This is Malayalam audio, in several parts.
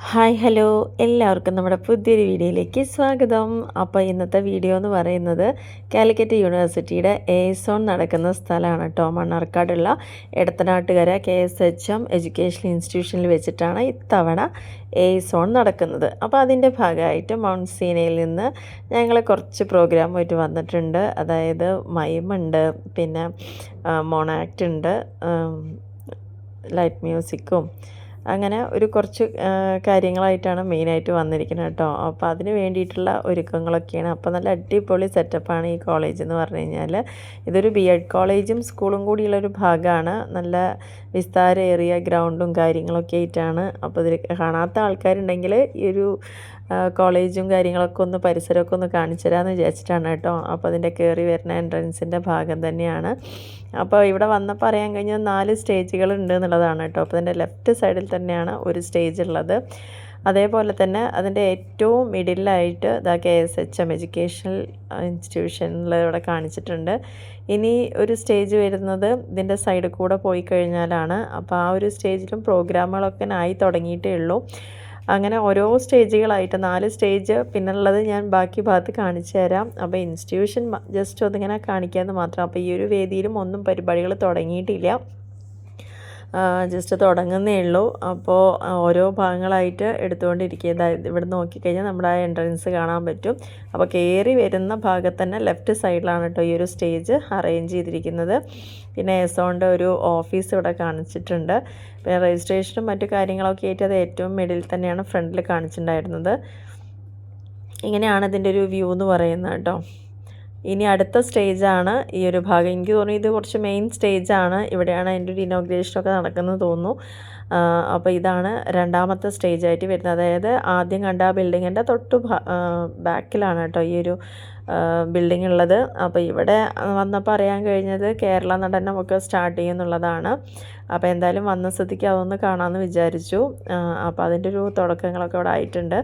ഹായ് ഹലോ എല്ലാവർക്കും നമ്മുടെ പുതിയൊരു വീഡിയോയിലേക്ക് സ്വാഗതം. അപ്പോൾ ഇന്നത്തെ വീഡിയോ എന്ന് പറയുന്നത് കാലിക്കറ്റ് യൂണിവേഴ്സിറ്റിയുടെ എസോൺ നടക്കുന്ന സ്ഥലമാണ് കേട്ടോ. മണ്ണാർക്കാടുള്ള എടത്തനാട്ടുകര KSHM എഡ്യൂക്കേഷണൽ ഇൻസ്റ്റിറ്റ്യൂഷനിൽ വെച്ചിട്ടാണ് ഇത്തവണ എസോൺ നടക്കുന്നത്. അപ്പോൾ അതിൻ്റെ ഭാഗമായിട്ട് മൗണ്ട് സീനയിൽ നിന്ന് ഞങ്ങൾ കുറച്ച് പ്രോഗ്രാമായിട്ട് വന്നിട്ടുണ്ട്. അതായത് മൈമുണ്ട്, പിന്നെ മോണാക്റ്റ് ഉണ്ട്, ലൈറ്റ് മ്യൂസിക്കും, അങ്ങനെ ഒരു കുറച്ച് കാര്യങ്ങളായിട്ടാണ് മെയിനായിട്ട് വന്നിരിക്കുന്നത് കേട്ടോ. അപ്പോൾ അതിന് വേണ്ടിയിട്ടുള്ള ഒരുക്കങ്ങളൊക്കെയാണ്. അപ്പോൾ നല്ല അടിപൊളി സെറ്റപ്പാണ് ഈ കോളേജ് എന്ന് പറഞ്ഞു കഴിഞ്ഞാൽ. ഇതൊരു BEd കോളേജും സ്കൂളും കൂടിയുള്ളൊരു ഭാഗമാണ്. നല്ല വിസ്താരമേറിയ ഗ്രൗണ്ടും കാര്യങ്ങളൊക്കെ ആയിട്ടാണ്. അപ്പോൾ ഇതിൽ കാണാത്ത ആൾക്കാരുണ്ടെങ്കിൽ ഈ ഒരു കോളേജും കാര്യങ്ങളൊക്കെ ഒന്ന് പരിസരമൊക്കെ ഒന്ന് കാണിച്ചു തരാമെന്ന് വിചാരിച്ചിട്ടാണ് കേട്ടോ. അപ്പോൾ അതിൻ്റെ കയറി വരുന്ന എൻട്രൻസിൻ്റെ ഭാഗം തന്നെയാണ്. അപ്പോൾ ഇവിടെ വന്നപ്പോൾ അറിയാൻ കഴിഞ്ഞാൽ 4 സ്റ്റേജുകൾ ഉണ്ട് എന്നുള്ളതാണ് കേട്ടോ. അപ്പോൾ അതിൻ്റെ ലെഫ്റ്റ് സൈഡിൽ തന്നെയാണ് ഒരു സ്റ്റേജ് ഉള്ളത്. അതേപോലെ തന്നെ അതിൻ്റെ ഏറ്റവും മിഡിലായിട്ട് KSHM എഡ്യൂക്കേഷണൽ ഇൻസ്റ്റിറ്റ്യൂഷനിൽ ഇവിടെ കാണിച്ചിട്ടുണ്ട്. ഇനി ഒരു സ്റ്റേജ് വരുന്നത് ഇതിൻ്റെ സൈഡിൽ കൂടെ പോയി കഴിഞ്ഞാലാണ്. അപ്പോൾ ആ ഒരു സ്റ്റേജിലും പ്രോഗ്രാമുകളൊക്കെ ആയി തുടങ്ങിയിട്ടേ ഉള്ളൂ. അങ്ങനെ ഓരോ സ്റ്റേജുകളായിട്ട് 4 സ്റ്റേജ്, പിന്നുള്ളത് ഞാൻ ബാക്കി ഭാഗത്ത് കാണിച്ചു തരാം. അപ്പോൾ ഇൻസ്റ്റിറ്റ്യൂഷൻ ജസ്റ്റ് ഒന്നിങ്ങനെ കാണിക്കാമെന്ന് മാത്രം. അപ്പോൾ ഈ ഒരു വേദിയിലും ഒന്നും പരിപാടികൾ തുടങ്ങിയിട്ടില്ല, ജസ്റ്റ് തുടങ്ങുന്നേ ഉള്ളൂ. അപ്പോൾ ഓരോ ഭാഗങ്ങളായിട്ട് എടുത്തുകൊണ്ടിരിക്കുക. ഇവിടെ നോക്കിക്കഴിഞ്ഞാൽ നമ്മുടെ ആ എൻട്രൻസ് കാണാൻ പറ്റും. അപ്പോൾ കയറി വരുന്ന ഭാഗത്ത് തന്നെ ലെഫ്റ്റ് സൈഡിലാണ് കേട്ടോ ഈ ഒരു സ്റ്റേജ് അറേഞ്ച് ചെയ്തിരിക്കുന്നത്. പിന്നെ എസോണിൻ്റെ ഒരു ഓഫീസ് ഇവിടെ കാണിച്ചിട്ടുണ്ട്. പിന്നെ രജിസ്ട്രേഷനും മറ്റു കാര്യങ്ങളൊക്കെ ആയിട്ട് അത് ഏറ്റവും മിഡിൽ തന്നെയാണ് ഫ്രണ്ടിൽ കാണിച്ചിട്ടുണ്ടായിരുന്നത്. ഇങ്ങനെയാണ് ഇതിൻ്റെ ഒരു വ്യൂ എന്ന് പറയുന്നത് കേട്ടോ. ഇനി അടുത്ത സ്റ്റേജാണ് ഈ ഒരു ഭാഗം. എനിക്ക് തോന്നുന്നു ഇത് കുറച്ച് മെയിൻ സ്റ്റേജാണ്. ഇവിടെയാണ് അതിൻ്റെ ഒരു ഇനോഗ്രേഷനൊക്കെ നടക്കുന്നത് തോന്നുന്നു. അപ്പോൾ ഇതാണ് രണ്ടാമത്തെ സ്റ്റേജായിട്ട് വരുന്നത്. അതായത് ആദ്യം കണ്ട ആ ബിൽഡിങ്ങിൻ്റെ തൊട്ട് ബാക്കിലാണ് കേട്ടോ ഈ ഒരു ബിൽഡിംഗ് ഉള്ളത്. അപ്പോൾ ഇവിടെ വന്നപ്പോൾ അറിയാൻ കഴിഞ്ഞത് കേരള നടനമൊക്കെ സ്റ്റാർട്ട് ചെയ്യുന്നുള്ളതാണ്. അപ്പോൾ എന്തായാലും വന്ന സ്ഥിതിക്ക് അതൊന്ന് കാണാമെന്ന് വിചാരിച്ചു. അപ്പോൾ അതിൻ്റെ ഒരു തുടക്കങ്ങളൊക്കെ ഇവിടെ ആയിട്ടുണ്ട്.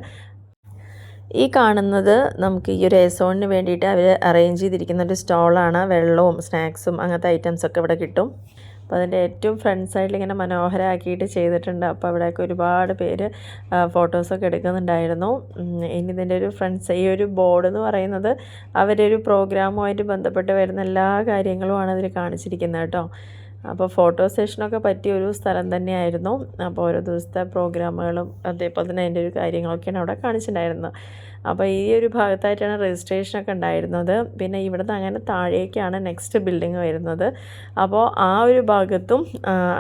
ഈ കാണുന്നത് നമുക്ക് ഈ ഒരു എസോണിന് വേണ്ടിയിട്ട് അവർ അറേഞ്ച് ചെയ്തിരിക്കുന്ന ഒരു സ്റ്റോളാണ്. വെള്ളവും സ്നാക്സും അങ്ങനത്തെ ഐറ്റംസൊക്കെ ഇവിടെ കിട്ടും. അപ്പോൾ അതിൻ്റെ ഏറ്റവും ഫ്രണ്ട് സൈഡിൽ ഇങ്ങനെ മനോഹരമാക്കിയിട്ട് ചെയ്തിട്ടുണ്ട്. അപ്പോൾ അവിടെയൊക്കെ ഒരുപാട് പേര് ഫോട്ടോസൊക്കെ എടുക്കുന്നുണ്ടായിരുന്നു. ഇനി ഇതിൻ്റെ ഒരു ഈ ഒരു ബോർഡ് എന്ന് പറയുന്നത് അവരൊരു പ്രോഗ്രാമുമായിട്ട് ബന്ധപ്പെട്ട് വരുന്ന എല്ലാ കാര്യങ്ങളുമാണ് അതിൽ കാണിച്ചിരിക്കുന്നത് കേട്ടോ. അപ്പോൾ ഫോട്ടോ സെഷനൊക്കെ പറ്റിയ ഒരു സ്ഥലം തന്നെയായിരുന്നു. അപ്പോൾ ഓരോ ദിവസത്തെ പ്രോഗ്രാമുകളും അതേപോലെ തന്നെ അതിൻ്റെ ഒരു കാര്യങ്ങളൊക്കെയാണ് അവിടെ കാണിച്ചിട്ടുണ്ടായിരുന്നത്. അപ്പോൾ ഈ ഒരു ഭാഗത്തായിട്ടാണ് രജിസ്ട്രേഷനൊക്കെ ഉണ്ടായിരുന്നത്. പിന്നെ ഇവിടുന്ന് അങ്ങനെ താഴേക്കാണ് നെക്സ്റ്റ് ബിൽഡിങ് വരുന്നത്. അപ്പോൾ ആ ഒരു ഭാഗത്തും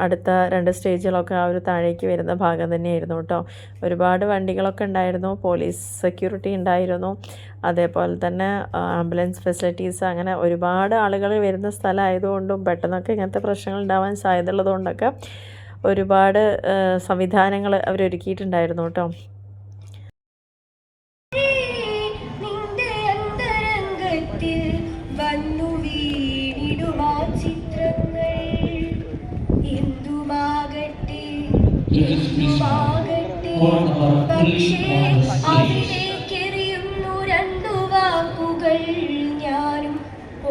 അടുത്ത 2 സ്റ്റേജുകളൊക്കെ ആ ഒരു താഴേക്ക് വരുന്ന ഭാഗം തന്നെയായിരുന്നു കേട്ടോ. ഒരുപാട് വണ്ടികളൊക്കെ ഉണ്ടായിരുന്നു, പോലീസ് സെക്യൂരിറ്റി ഉണ്ടായിരുന്നു, അതേപോലെ തന്നെ ആംബുലൻസ് ഫെസിലിറ്റീസ്, അങ്ങനെ ഒരുപാട് ആളുകൾ വരുന്ന സ്ഥലമായതുകൊണ്ടും പെട്ടെന്നൊക്കെ ഇങ്ങനത്തെ പ്രശ്നങ്ങൾ ഉണ്ടാവാൻ സാധ്യതയുള്ളതുകൊണ്ടൊക്കെ ഒരുപാട് സംവിധാനങ്ങൾ അവരൊരുക്കിയിട്ടുണ്ടായിരുന്നു കേട്ടോ. വന്നു വീണിടുമാ ചിത്രങ്ങൾ എന്തുമാകട്ടെ പക്ഷേ അവിടേക്കെറിയുന്നു 2 വാക്കുകൾ ഞാനും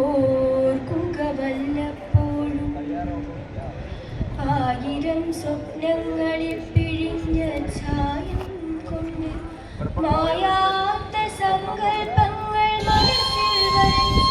ഓർക്കുക വല്ലപ്പോഴും. 1000 സ്വപ്നങ്ങളിൽ പിഴിഞ്ഞ ചായം കൊണ്ട് മായാത്ത സങ്കൽപ്പങ്ങൾ മനസ്സിൽ വരച്ച്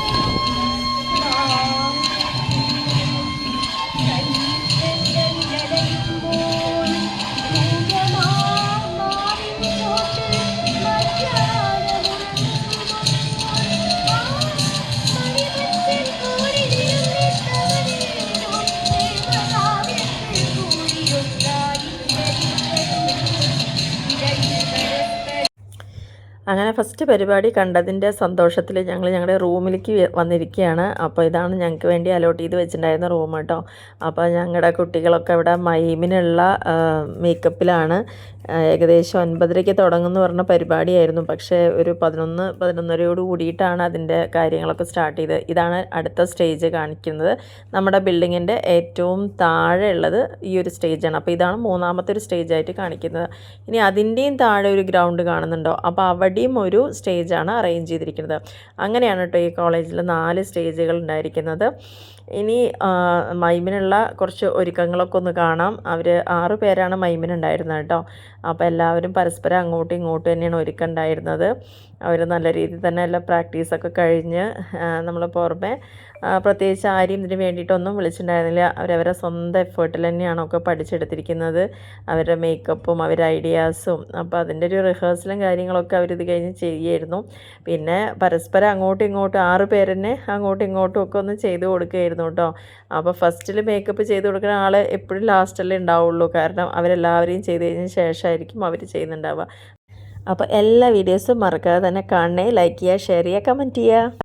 അങ്ങനെ ഫസ്റ്റ് പരിപാടി കണ്ടതിൻ്റെ സന്തോഷത്തിൽ ഞങ്ങൾ ഞങ്ങളുടെ റൂമിലേക്ക് വന്നിരിക്കുകയാണ്. അപ്പോൾ ഇതാണ് ഞങ്ങൾക്ക് വേണ്ടി അലോട്ട് ചെയ്ത് വെച്ചിട്ടുണ്ടായിരുന്ന റൂം കേട്ടോ. അപ്പോൾ ഞങ്ങളുടെ കുട്ടികളൊക്കെ ഇവിടെ മൈമിനുള്ള മേക്കപ്പിലാണ്. ഏകദേശം 9:30 തുടങ്ങുമെന്ന് പറഞ്ഞ പരിപാടിയായിരുന്നു. പക്ഷേ ഒരു 11-11:30 കൂടിയിട്ടാണ് അതിൻ്റെ കാര്യങ്ങളൊക്കെ സ്റ്റാർട്ട് ചെയ്തത്. ഇതാണ് അടുത്ത സ്റ്റേജ് കാണിക്കുന്നത്. നമ്മുടെ ബിൽഡിങ്ങിൻ്റെ ഏറ്റവും താഴെ ഉള്ളത് ഈ ഒരു സ്റ്റേജാണ്. അപ്പോൾ ഇതാണ് 3ാമത്തെ ഒരു സ്റ്റേജായിട്ട് കാണിക്കുന്നത്. ഇനി അതിൻ്റെയും താഴെ ഒരു ഗ്രൗണ്ട് കാണുന്നുണ്ടോ? അപ്പോൾ അവിടെ അവിടെയും ഒരു സ്റ്റേജാണ് അറേഞ്ച് ചെയ്തിരിക്കുന്നത്. അങ്ങനെയാണ് കേട്ടോ ഈ കോളേജിൽ 4 സ്റ്റേജുകൾ ഉണ്ടായിരിക്കുന്നത്. ഇനി മൈമിനുള്ള കുറച്ച് ഒരുക്കങ്ങളൊക്കെ ഒന്ന് കാണാം. അവർ 6 പേരാണ് മൈമിനുണ്ടായിരുന്നത് കേട്ടോ. അപ്പോൾ എല്ലാവരും പരസ്പരം അങ്ങോട്ടും ഇങ്ങോട്ടും തന്നെയാണ് ഒരുക്കമുണ്ടായിരുന്നത്. അവർ നല്ല രീതിയിൽ തന്നെ എല്ലാ പ്രാക്ടീസൊക്കെ കഴിഞ്ഞ് നമ്മൾ പുറമെ പ്രത്യേകിച്ച് ആരെയും ഇതിന് വേണ്ടിയിട്ടൊന്നും വിളിച്ചിട്ടുണ്ടായിരുന്നില്ല. അവരവരെ സ്വന്തം എഫേർട്ടിൽ തന്നെയാണ് ഒക്കെ പഠിച്ചെടുത്തിരിക്കുന്നത്. അവരുടെ മേക്കപ്പും അവരുടെ ഐഡിയാസും അപ്പോൾ അതിൻ്റെ ഒരു റിഹേഴ്സലും കാര്യങ്ങളൊക്കെ അവരിത് കഴിഞ്ഞ് ചെയ്യുമായിരുന്നു. പിന്നെ പരസ്പരം അങ്ങോട്ടും ഇങ്ങോട്ടും 6 പേരെന്നെ അങ്ങോട്ടും ഇങ്ങോട്ടും ഒക്കെ ഒന്ന് ചെയ്ത് കൊടുക്കുകയായിരുന്നു കേട്ടോ. അപ്പോൾ ഫസ്റ്റിൽ മേക്കപ്പ് ചെയ്ത് കൊടുക്കുന്ന ആൾ എപ്പോഴും ലാസ്റ്റല്ലേ ഉണ്ടാവുള്ളൂ. കാരണം അവരെല്ലാവരെയും ചെയ്ത് കഴിഞ്ഞ ശേഷമായിരിക്കും അവർ ചെയ്യുന്നുണ്ടാവുക. അപ്പോൾ എല്ലാ വീഡിയോസും മറക്കാതെ തന്നെ കാണണേ. ലൈക്ക് ചെയ്യുക, ഷെയർ ചെയ്യുക, കമൻറ്റ് ചെയ്യുക.